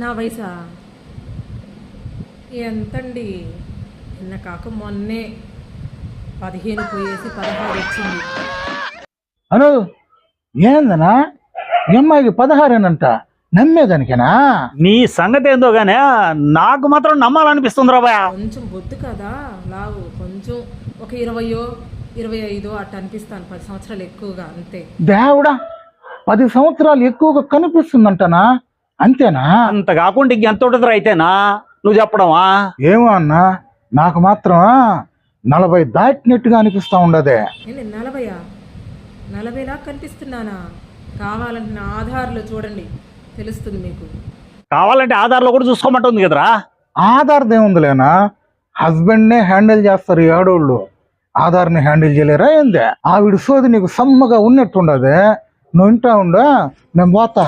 నా వయసా ఎంతండి? నిన్న కాక మొన్నే 15 పోయేసి 16 వచ్చింది. అను ఏందనా ఈ అమ్మాయికి 16 నమ్మేదానికేనా? నీ సంగతి ఏందో గానే నాకు మాత్రం నమ్మాలనిపిస్తుంది బాయ్. కొంచెం బొద్దు కదా లావు, కొంచెం ఒక 20 25 అట్ట అనిపిస్తాను. 10 సంవత్సరాలు ఎక్కువగా అంతే. దేవుడా 10 సంవత్సరాలు ఎక్కువగా కనిపిస్తుందంటనా? అంతేనా? అంత కాకుండా ఇంకెంత ఉంటుంది అయితేనా నువ్వు చెప్పడమా? ఏమో అన్నా నాకు మాత్రం 40 దాటినట్టుగా అనిపిస్తా ఉండదే. నేను 40 లాగా కనిపిస్తున్నానా? కావాలంటే నా ఆధార్లో చూడండి, తెలుస్తుంది మీకు. కావాలంటే ఆధార్లో కూడా చూసుకోమంటుంది కదరా. ఆధార్ది ఏముందిలేనా, హస్బెండ్నే హ్యాండిల్ చేస్తారు ఈ ఆడోళ్ళు, ఆధార్ని హ్యాండిల్ చేయలేరా ఏందే? ఆవిడ సోది నీకు సమ్మగా ఉన్నట్టుండదే. నువ్వు ఇంటా ఉండా, నేను పోతా.